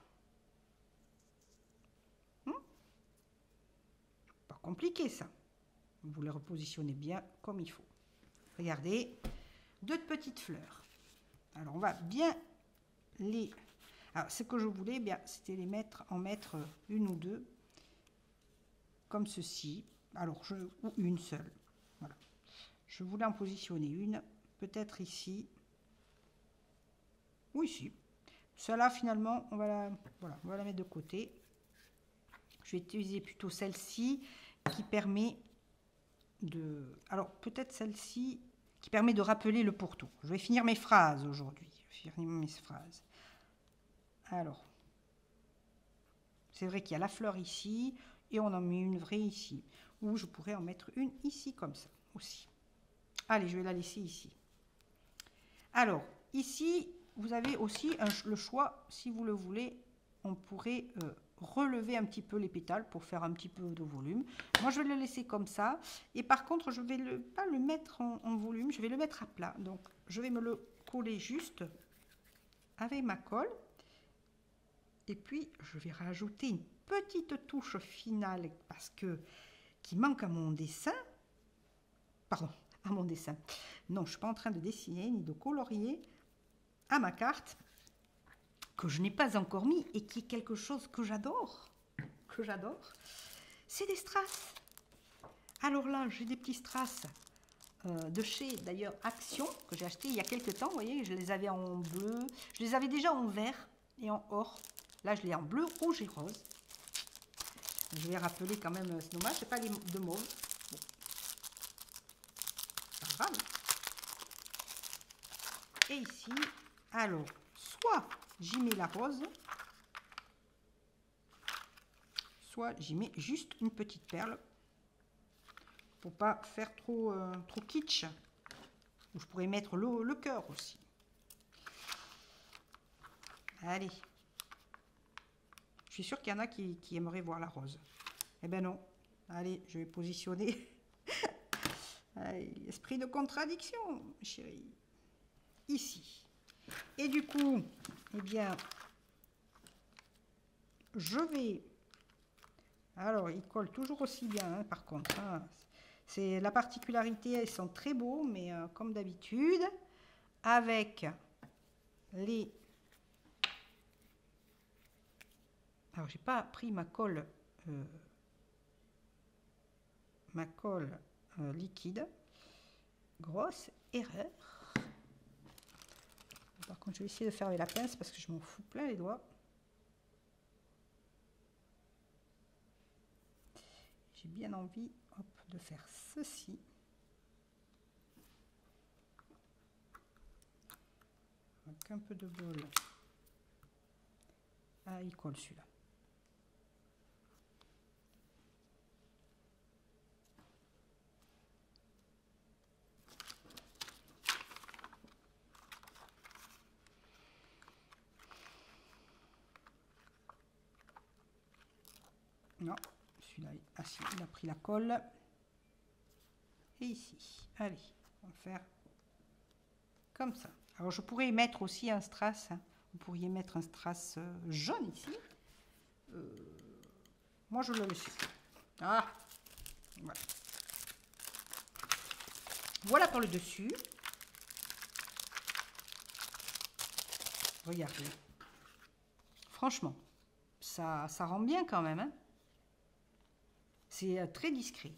Pas compliqué ça. Vous les repositionnez bien comme il faut. Regardez, deux petites fleurs. Alors on va bien les... Alors ce que je voulais, bien, c'était en mettre une ou deux, comme ceci. Alors ou une seule. Voilà. Je voulais en positionner une, peut-être ici, ou ici. Celle-là, finalement, on va la mettre de côté. Je vais utiliser plutôt celle-ci qui permet de... Alors, peut-être celle-ci qui permet de rappeler le pourtour. Je vais finir mes phrases aujourd'hui. Alors, c'est vrai qu'il y a la fleur ici et on en met une vraie ici. Ou je pourrais en mettre une ici comme ça aussi. Allez, je vais la laisser ici. Alors, ici, vous avez aussi le choix, si vous le voulez, on pourrait relever un petit peu les pétales pour faire un petit peu de volume. Moi, je vais le laisser comme ça. Et par contre, je vais pas le mettre en volume, je vais le mettre à plat. Donc, je vais me le coller juste avec ma colle. Et puis, je vais rajouter une petite touche finale parce que qui manque à mon dessin. Pardon, à mon dessin. Non, je ne suis pas en train de dessiner ni de colorier à ma carte que je n'ai pas encore mis et qui est quelque chose que j'adore. C'est des strass. Alors là, j'ai des petits strass de chez, d'ailleurs, Action, que j'ai acheté il y a quelques temps. Vous voyez, je les avais en bleu. Je les avais déjà en vert et en or. Là, je l'ai en bleu, rouge et rose. Je vais rappeler quand même, c'est dommage, je n'ai pas les de mauve. Bon. Pas grave. Et ici, alors, soit j'y mets la rose, soit j'y mets juste une petite perle pour pas faire trop kitsch. Ou je pourrais mettre le cœur aussi. Allez. Je suis sûre qu'il y en a qui aimeraient voir la rose. Eh ben non. Allez, je vais positionner. Allez, esprit de contradiction, chérie. Ici. Et du coup, eh bien, je vais... Alors, ils collent toujours aussi bien, hein, par contre. Hein. C'est la particularité, ils sont très beaux, mais comme d'habitude, avec les... Alors, j'ai pas pris ma colle liquide. Grosse erreur. Par contre, je vais essayer de faire avec la pince parce que je m'en fous plein les doigts. J'ai bien envie, hop, de faire ceci. Avec un peu de bol. Ah, il colle celui-là. Non, celui-là, ah si, il a pris la colle. Et ici, allez, on va faire comme ça. Alors, je pourrais mettre aussi un strass. Hein. Vous pourriez mettre un strass jaune ici. Moi, je le laisse. Ah, voilà. Voilà pour le dessus. Regardez. Franchement, ça rend bien quand même. Hein. C'est très discret.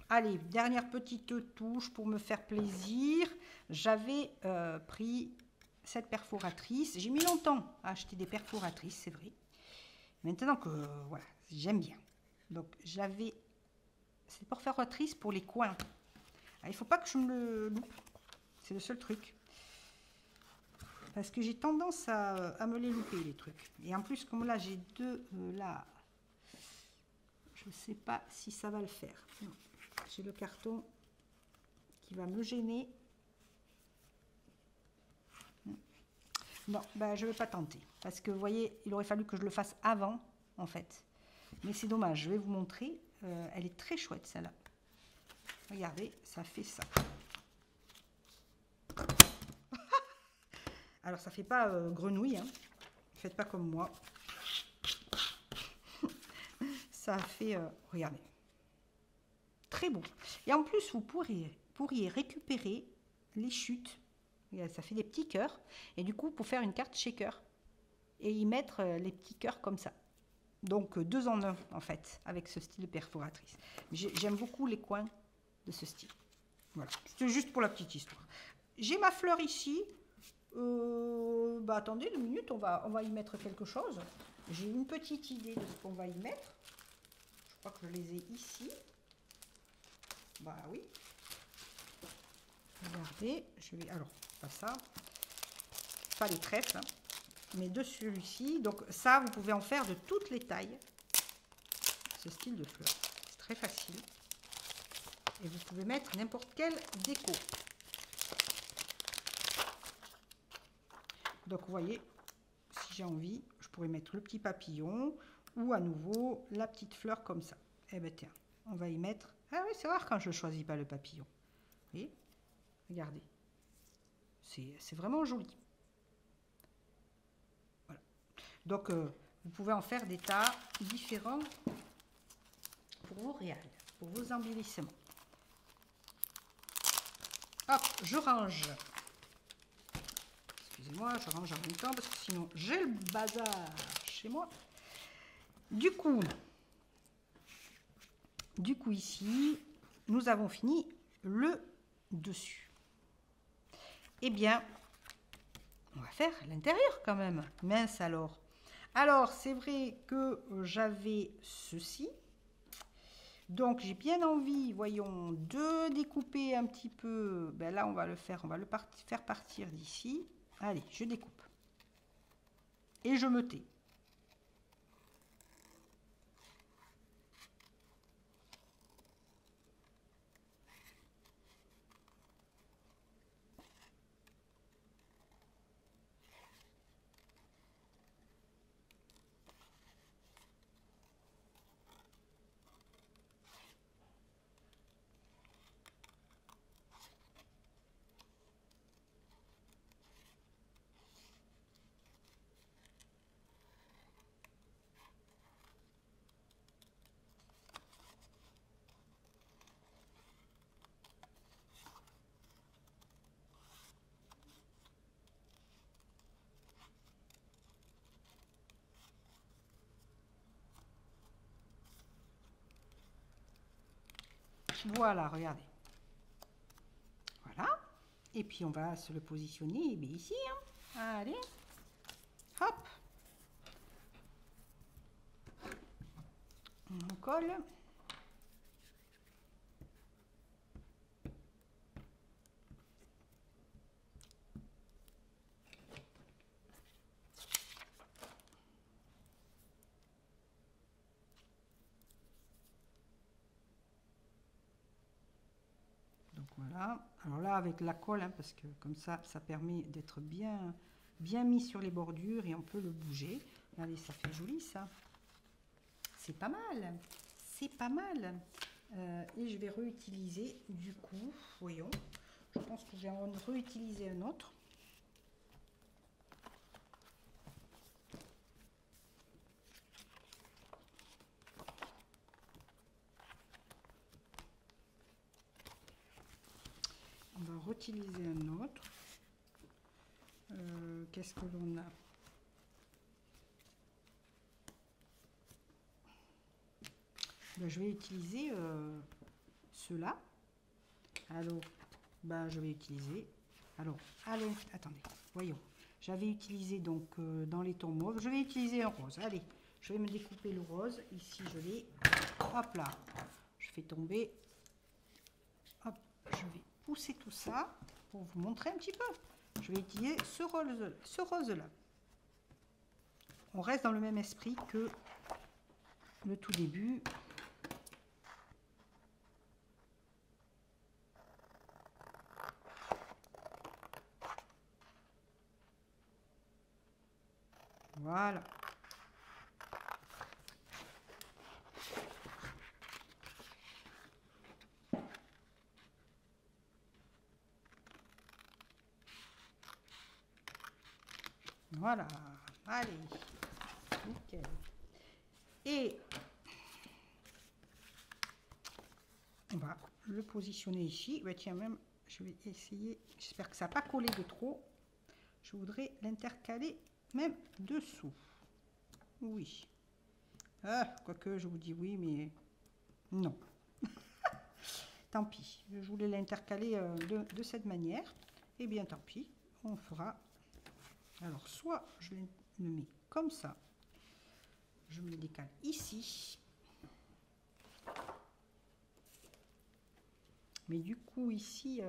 Allez, dernière petite touche pour me faire plaisir. J'avais pris cette perforatrice. J'ai mis longtemps à acheter des perforatrices, c'est vrai. Maintenant que, voilà, j'aime bien. Donc, j'avais cette perforatrice pour les coins. Alors, il ne faut pas que je me le loupe. C'est le seul truc. Parce que j'ai tendance à me les louper, les trucs. Et en plus, comme là, j'ai deux, là, je ne sais pas si ça va le faire. J'ai le carton qui va me gêner. Non, ben, je ne vais pas tenter. Parce que, vous voyez, il aurait fallu que je le fasse avant, en fait. Mais c'est dommage, je vais vous montrer. Elle est très chouette, celle-là. Regardez, ça fait ça. Alors, ça ne fait pas grenouille. Hein. Ne faites pas comme moi. Ça fait... regardez. Très beau. Et en plus, vous pourriez récupérer les chutes. Ça fait des petits cœurs. Et du coup, pour faire une carte shaker. Et y mettre les petits cœurs comme ça. Donc, 2 en 1, en fait, avec ce style de perforatrice. J'aime beaucoup les coins de ce style. Voilà. C'est juste pour la petite histoire. J'ai ma fleur ici. Bah, attendez 2 minutes, on va y mettre quelque chose. J'ai une petite idée de ce qu'on va y mettre. Je crois que je les ai ici. Bah oui. Regardez, je vais... Alors, pas ça. Pas les trèfles, hein, mais de celui-ci. Donc ça, vous pouvez en faire de toutes les tailles. Ce style de fleur. C'est très facile. Et vous pouvez mettre n'importe quelle déco. Donc, vous voyez, si j'ai envie, je pourrais mettre le petit papillon ou à nouveau la petite fleur comme ça. Eh bien tiens, on va y mettre... Ah oui, c'est rare quand je ne choisis pas le papillon. Vous voyez? Regardez. C'est vraiment joli. Voilà. Donc, vous pouvez en faire des tas différents pour vos réals, pour vos embellissements. Hop, je range. Excusez-moi, je range en même temps parce que sinon j'ai le bazar chez moi. Du coup ici, nous avons fini le dessus. Eh bien, on va faire l'intérieur quand même. Mince alors. Alors, c'est vrai que j'avais ceci. Donc, j'ai bien envie, voyons, de découper un petit peu. Ben là, on va le faire faire partir d'ici. Allez, je découpe. Et je me tais. Voilà, regardez. Voilà. Et puis, on va se le positionner ici. Hein. Allez. Hop. On colle. Voilà. Alors là, avec la colle, hein, parce que comme ça permet d'être bien mis sur les bordures et on peut le bouger. Regardez, ça fait joli, ça. C'est pas mal. C'est pas mal. Et je vais réutiliser, du coup, voyons. Je pense que je vais en réutiliser un autre. On va réutiliser un autre. Qu'est-ce que l'on a? Ben, je vais utiliser ceux-là. Alors, ben, je vais utiliser... Alors, allez, attendez, voyons. J'avais utilisé donc dans les tons mauves. Je vais utiliser un rose. Allez, je vais me découper le rose. Ici, je l'ai. Hop là. Je fais tomber. Hop, je vais pousser tout ça pour vous montrer un petit peu. Je vais utiliser ce rose-là. On reste dans le même esprit que le tout début. Voilà. Voilà. Allez. Nickel. Et on va le positionner ici. Bah, tiens, même, je vais essayer. J'espère que ça n'a pas collé de trop. Je voudrais l'intercaler même dessous. Oui. Ah, quoique je vous dis oui, mais non. Tant pis. Je voulais l'intercaler de cette manière. Eh bien, tant pis. On fera. Alors, soit je le mets comme ça. Je me le décale ici. Mais du coup, ici...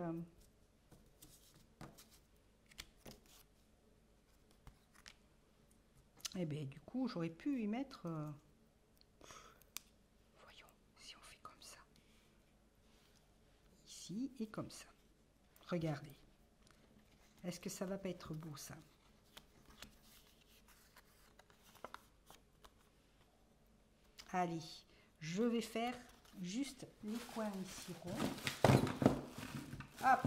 eh bien, du coup, j'aurais pu y mettre... voyons, si on fait comme ça. Ici et comme ça. Regardez. Est-ce que ça va pas être beau, ça? Allez, je vais faire juste les coins ici ronds. Hop,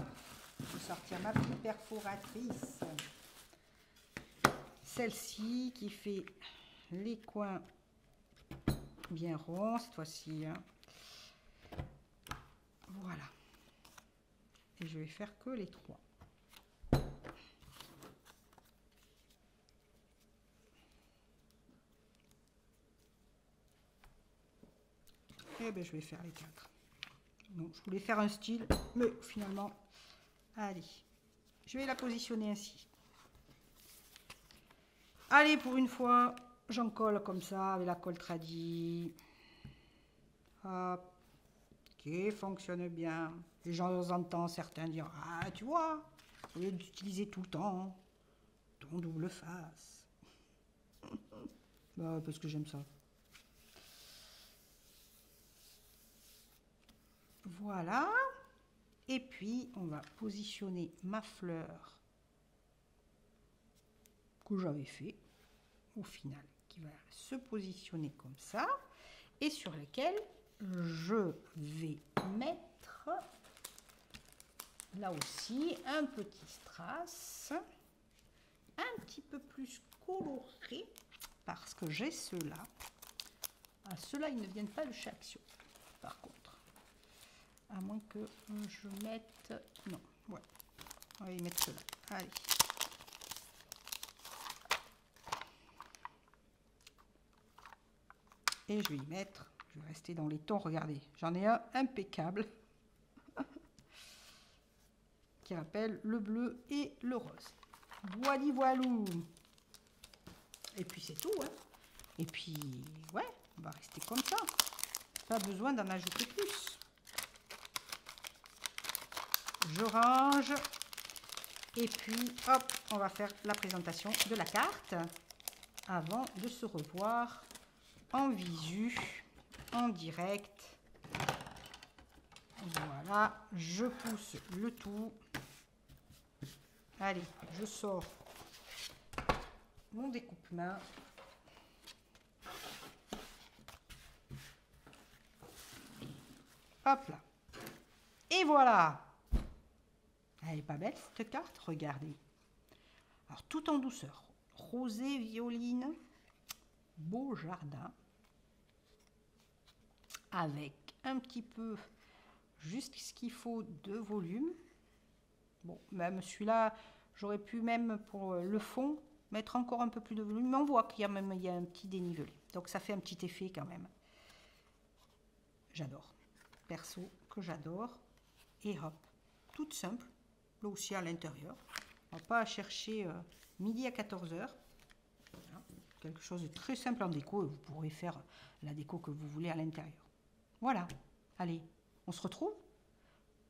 je vais sortir ma petite perforatrice. Celle-ci qui fait les coins bien ronds cette fois-ci. Hein. Voilà. Et je vais faire que les 3. Et bien je vais faire les 4. Donc je voulais faire un style, mais finalement, allez, je vais la positionner ainsi. Allez, pour une fois, j'en colle comme ça avec la colle tradie. Hop, qui fonctionne bien. Et j'en entends certains dire, ah tu vois, au lieu d'utiliser tout le temps ton double face. Bah, parce que j'aime ça. Voilà. Et puis, on va positionner ma fleur que j'avais fait au final, qui va se positionner comme ça, et sur lequel je vais mettre là aussi un petit strass, un petit peu plus coloré, parce que j'ai ceux-là. Ah, ceux-là, ils ne viennent pas de chez Action, par contre. À moins que je mette... Non, ouais. On va y mettre ceux-là. Allez. Et je vais y mettre... Je vais rester dans les tons, regardez. J'en ai un impeccable. Qui rappelle le bleu et le rose. Voili voilou. Et puis c'est tout, hein. Et puis, ouais, on va rester comme ça. Pas besoin d'en ajouter plus. Je range et puis hop, on va faire la présentation de la carte avant de se revoir en visu, en direct. Voilà, je pousse le tout. Allez, je sors mon découpe-main. Hop là. Et voilà. Elle est pas belle cette carte, regardez. Alors tout en douceur. Rosé, violine, beau jardin. Avec un petit peu, juste ce qu'il faut de volume. Bon, même celui-là, j'aurais pu même pour le fond, mettre encore un peu plus de volume. Mais on voit qu'il y a même un petit dénivelé. Donc ça fait un petit effet quand même. J'adore. Perso, que j'adore. Et hop, toute simple. Là aussi à l'intérieur. On va pas chercher midi à 14h. Voilà. Quelque chose de très simple en déco. Vous pourrez faire la déco que vous voulez à l'intérieur. Voilà. Allez, on se retrouve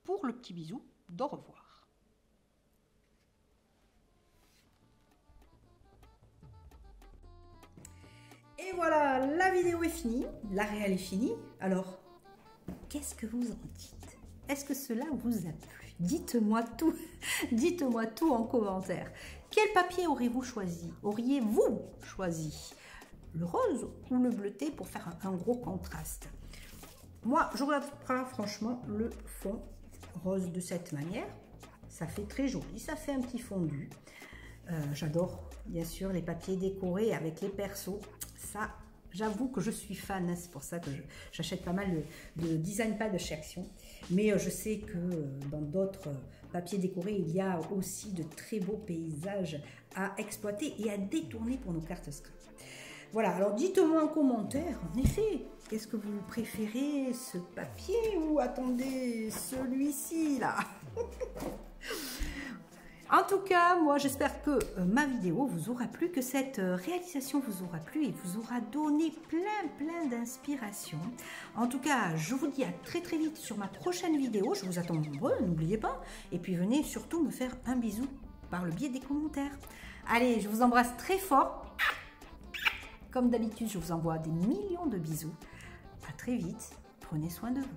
pour le petit bisou d'au revoir. Et voilà, la vidéo est finie. La réelle est finie. Alors, qu'est-ce que vous en dites? Est-ce que cela vous a plu? Dites-moi tout. Dites-moi tout en commentaire. Quel papier auriez-vous choisi? Auriez-vous choisi le rose ou le bleuté pour faire un gros contraste? Moi, je regarde franchement le fond rose de cette manière. Ça fait très joli, ça fait un petit fondu. J'adore, bien sûr, les papiers décorés avec les persos. Ça, j'avoue que je suis fan. C'est pour ça que j'achète pas mal de design pad de chez Action. Mais je sais que dans d'autres papiers décorés, il y a aussi de très beaux paysages à exploiter et à détourner pour nos cartes scrap. Voilà, alors dites-moi en commentaire, en effet, est-ce que vous préférez ce papier ou attendez celui-ci là? En tout cas, moi j'espère que ma vidéo vous aura plu, que cette réalisation vous aura plu et vous aura donné plein d'inspiration. En tout cas, je vous dis à très vite sur ma prochaine vidéo. Je vous attends nombreux, n'oubliez pas. Et puis venez surtout me faire un bisou par le biais des commentaires. Allez, je vous embrasse très fort. Comme d'habitude, je vous envoie des millions de bisous. À très vite. Prenez soin de vous.